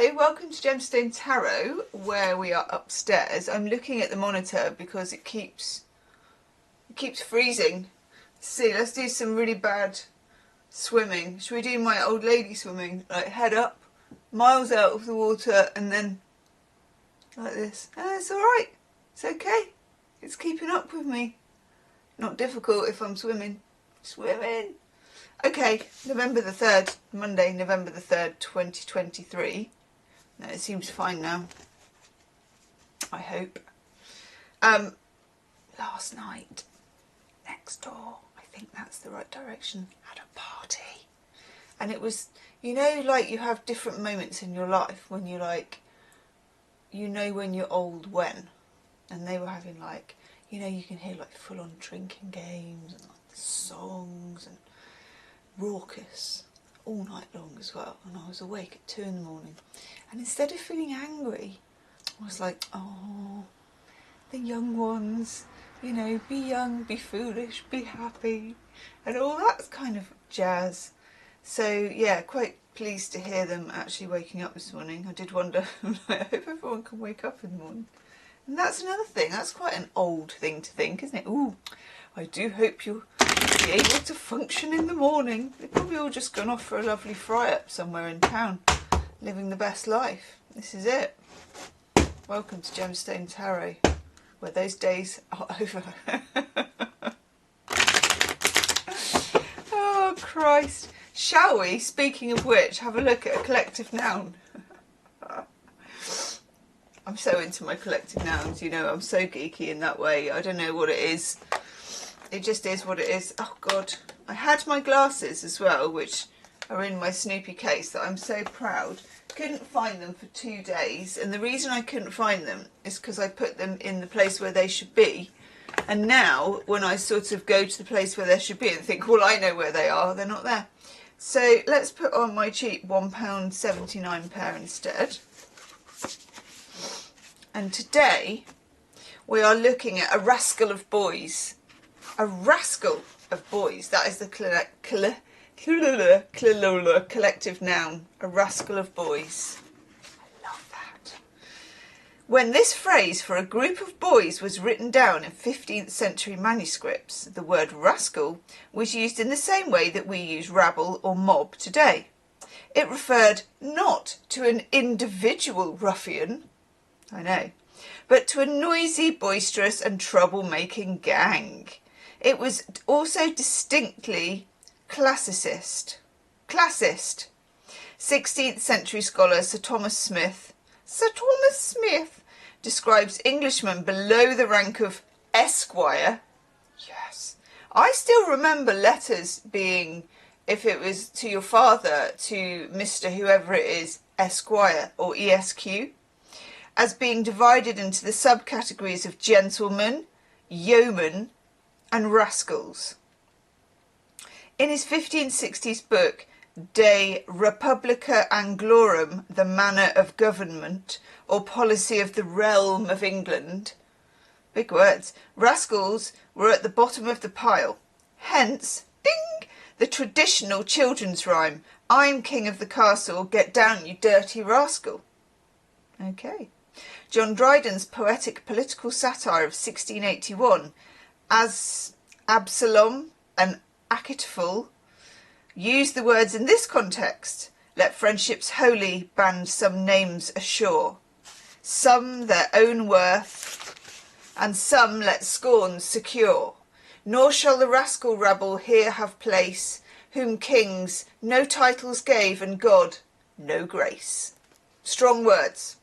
Hello, welcome to Gemstone Tarot, where we are upstairs. I'm looking at the monitor because it keeps freezing. See, let's do some really bad swimming. Should we do my old lady swimming? Like head up, miles out of the water, and then like this. It's alright. It's okay. It's keeping up with me. Not difficult if I'm swimming. Swimming. Okay, November the 3rd, Monday, November the 3rd, 2023. No, it seems fine now. I hope. Last night, next door, I think that's the right direction, had a party. And it was, you know, like you have different moments in your life when you're like, you know when you're old when. And they were having like, you know, you can hear like full on drinking games and like songs and raucous all night long as well, and I was awake at 2 in the morning, and instead of feeling angry I was like, oh, the young ones, you know, be young, be foolish, be happy, and all that kind of jazz. So yeah, quite pleased to hear them actually waking up this morning. I did wonder, I hope everyone can wake up in the morning. And that's another thing, that's quite an old thing to think, isn't it? Ooh, I do hope you'll be able to function in the morning. They've probably all just gone off for a lovely fry-up somewhere in town, living the best life. This is it. Welcome to Gemstone Tarot, where those days are over. Oh, Christ. Shall we, speaking of which, have a look at a collective noun? I'm so into my collective nouns, you know, I'm so geeky in that way. I don't know what it is. It just is what it is. Oh God, I had my glasses as well, which are in my Snoopy case that I'm so proud. Couldn't find them for 2 days, and the reason I couldn't find them is because I put them in the place where they should be. And now, when I sort of go to the place where they should be and think, well, I know where they are, they're not there. So let's put on my cheap £1.79 pair instead. And today we are looking at a rascal of boys. A rascal of boys. That is the collective noun. A rascal of boys. I love that. When this phrase for a group of boys was written down in 15th century manuscripts, the word rascal was used in the same way that we use rabble or mob today. It referred not to an individual ruffian, I know, but to a noisy, boisterous and trouble-making gang. It was also distinctly classist. 16th century scholar Sir Thomas Smith describes Englishmen below the rank of Esquire. Yes. I still remember letters being, if it was to your father, to Mr. whoever it is, Esquire or ESQ, as being divided into the subcategories of gentlemen, yeomen, and rascals. In his 1560s book, De Republica Anglorum, the manner of government, or policy of the realm of England, big words, rascals were at the bottom of the pile. Hence, ding, the traditional children's rhyme, I'm king of the castle, get down you dirty rascal. Okay. John Dryden's poetic political satire of 1681, as Absalom and Achitophel, used the words in this context: let friendships holy band some names ashore, some their own worth, and some let scorn secure. Nor shall the rascal rabble here have place, whom kings no titles gave and God no grace. Strong words.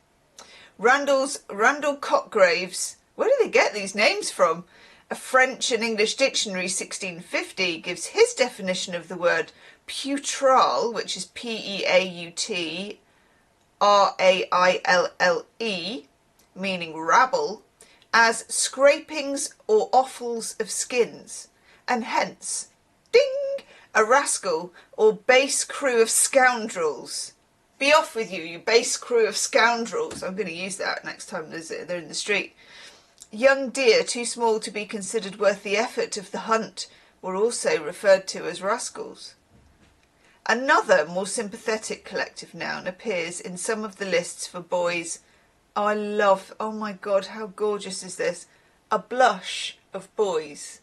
Randall Cotgrave's, where do they get these names from? A French and English dictionary, 1650, gives his definition of the word putral, which is P-E-A-U-T-R-A-I-L-L-E, meaning rabble, as scrapings or offals of skins, and hence, ding, a rascal or base crew of scoundrels. Be off with you, you base crew of scoundrels. I'm going to use that next time they're in the street. Young deer too small to be considered worth the effort of the hunt were also referred to as rascals. Another more sympathetic collective noun appears in some of the lists for boys. Oh, I love, oh my God, how gorgeous is this? A blush of boys.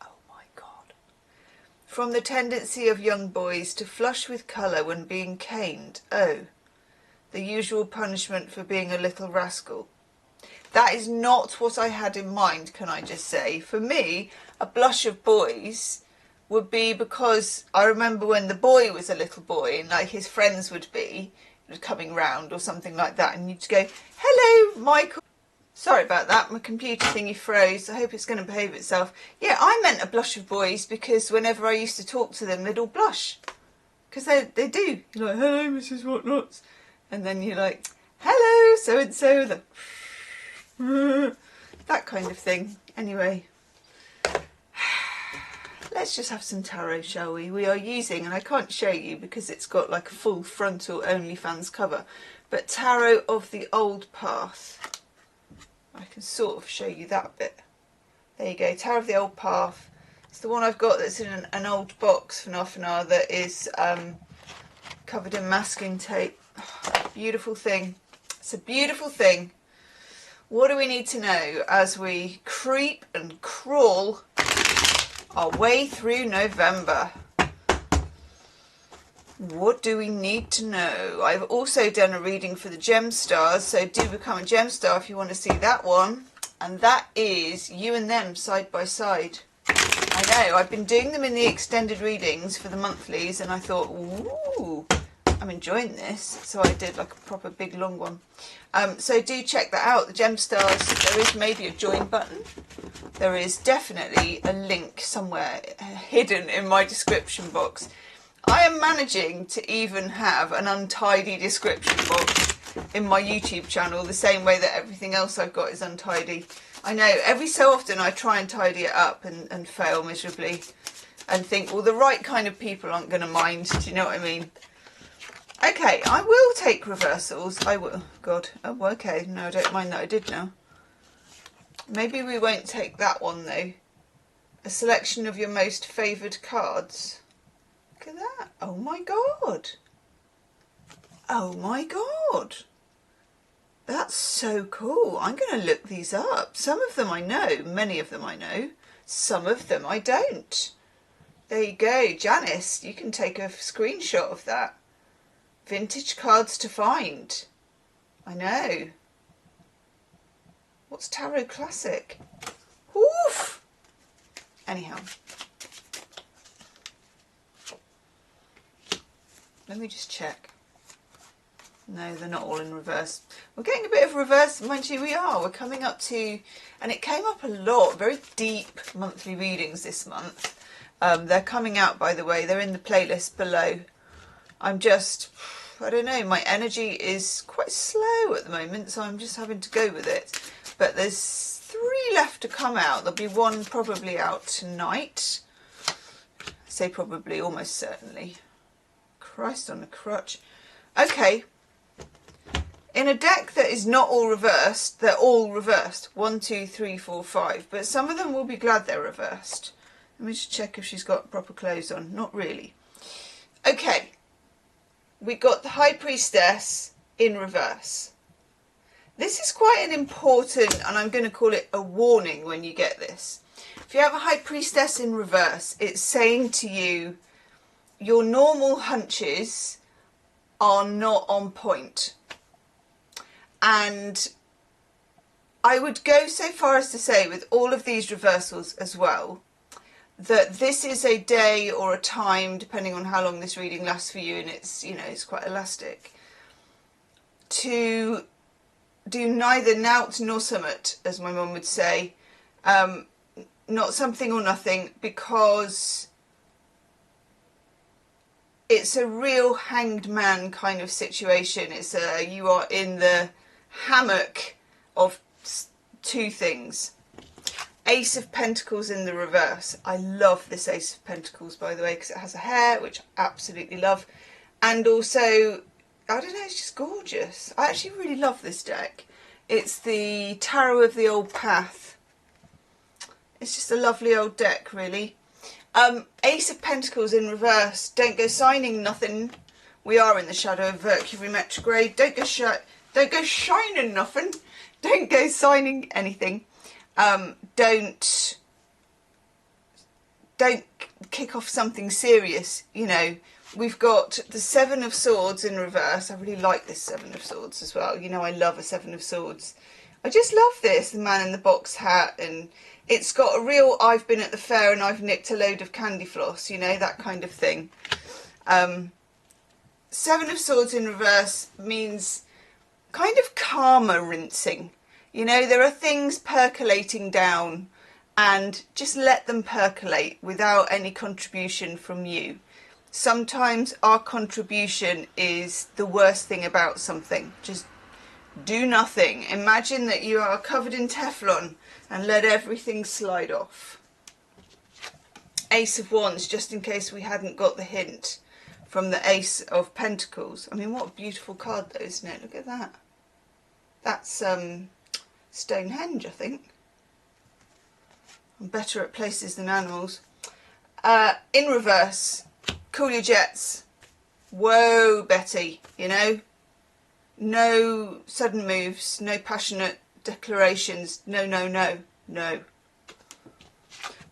Oh my God. From the tendency of young boys to flush with colour when being caned. Oh, the usual punishment for being a little rascal. That is not what I had in mind, can I just say. For me, a blush of boys would be because I remember when the boy was a little boy and like his friends would be coming round or something like that, and you'd go, hello, Michael. Sorry about that, my computer thingy froze. I hope it's going to behave itself. Yeah, I meant a blush of boys because whenever I used to talk to them, they'd all blush. Because they do. You're like, hello, Mrs. Whatnots. And then you're like, hello, so-and-so. That kind of thing. Anyway. Let's just have some tarot, shall we? We are using, and I can't show you because it's got like a full frontal OnlyFans cover, but Tarot of the Old Path. I can sort of show you that bit. There you go, Tarot of the Old Path. It's the one I've got that's in an old box for Nafana that is covered in masking tape. Oh, beautiful thing. It's a beautiful thing. What do we need to know as we creep and crawl our way through November? What do we need to know? I've also done a reading for the Gem Stars, so do become a Gem Star if you want to see that one. And that is you and them side by side. I know, I've been doing them in the extended readings for the monthlies, and I thought, ooh, I'm enjoying this. So I did like a proper big long one. So do check that out, the Gem Stars. There is maybe a join button. There is definitely a link somewhere hidden in my description box. I am managing to even have an untidy description box in my YouTube channel, the same way that everything else I've got is untidy. I know, every so often I try and tidy it up and fail miserably and think, well, the right kind of people aren't going to mind, do you know what I mean? Okay, I will take reversals. I will. God. Oh, okay. No, I don't mind that. I did now. Maybe we won't take that one, though. A selection of your most favoured cards. Look at that. Oh, my God. Oh, my God. That's so cool. I'm going to look these up. Some of them I know. Many of them I know. Some of them I don't. There you go. Janice, you can take a screenshot of that. Vintage cards to find. I know. What's Tarot Classic? Oof! Anyhow. Let me just check. No, they're not all in reverse. We're getting a bit of reverse, mind you, we are. We're coming up to, and it came up a lot, very deep monthly readings this month. They're coming out, by the way. They're in the playlist below. I'm just, I don't know, my energy is quite slow at the moment, so I'm just having to go with it. But there's 3 left to come out. There'll be one probably out tonight. I say probably, almost certainly. Christ on a crutch. Okay. In a deck that is not all reversed, they're all reversed. 1, 2, 3, 4, 5. But some of them will be glad they're reversed. Let me just check if she's got proper clothes on. Not really. Okay. We got the High Priestess in reverse. This is quite an important, and I'm going to call it a warning when you get this. If you have a High Priestess in reverse, it's saying to you, your normal hunches are not on point. And I would go so far as to say, with all of these reversals as well, that this is a day or a time, depending on how long this reading lasts for you, and it's, you know, it's quite elastic, to do neither nout nor summit, as my mum would say, not something or nothing, because it's a real hanged man kind of situation. It's a, you are in the hammock of 2 things. Ace of Pentacles in the reverse. I love this Ace of Pentacles, by the way, because it has a hair, which I absolutely love. And also, I don't know, it's just gorgeous. I actually really love this deck. It's the Tarot of the Old Path. It's just a lovely old deck, really. Ace of Pentacles in reverse. Don't go signing nothing. We are in the shadow of Mercury retrograde. Don't go shining nothing. Don't go signing anything. Don't kick off something serious. You know, we've got the Seven of Swords in reverse. I really like this Seven of Swords as well. You know, I love a Seven of Swords. I just love this, the man in the box hat, and it's got a real I've been at the fair and I've nicked a load of candy floss, you know, that kind of thing. Seven of Swords in reverse means kind of karma rinsing. You know, there are things percolating down and just let them percolate without any contribution from you. Sometimes our contribution is the worst thing about something. Just do nothing. Imagine that you are covered in Teflon and let everything slide off. Ace of Wands, just in case we hadn't got the hint from the Ace of Pentacles. I mean, what a beautiful card though, isn't it? Look at that. That's Stonehenge, I think. I'm better at places than animals. In reverse, cool your jets. Whoa, Betty, you know. No sudden moves, no passionate declarations. No, no, no, no.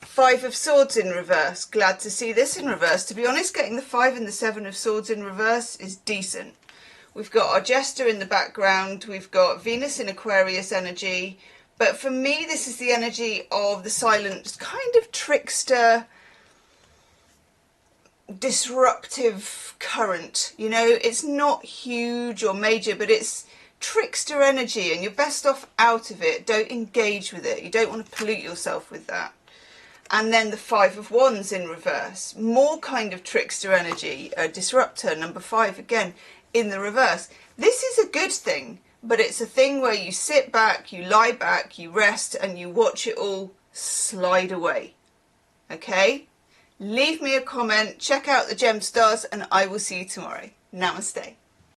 Five of Swords in reverse. Glad to see this in reverse. To be honest, getting the 5 and the 7 of Swords in reverse is decent. We've got our Jester in the background. We've got Venus in Aquarius energy. But for me, this is the energy of the silent, kind of trickster, disruptive current. You know, it's not huge or major, but it's trickster energy, and you're best off out of it. Don't engage with it. You don't want to pollute yourself with that. And then the 5 of Wands in reverse, more kind of trickster energy, disruptor, number 5 again in the reverse. This is a good thing, but it's a thing where you sit back, you lie back, you rest, and you watch it all slide away. Okay? Leave me a comment, check out the gem stars, and I will see you tomorrow. Namaste.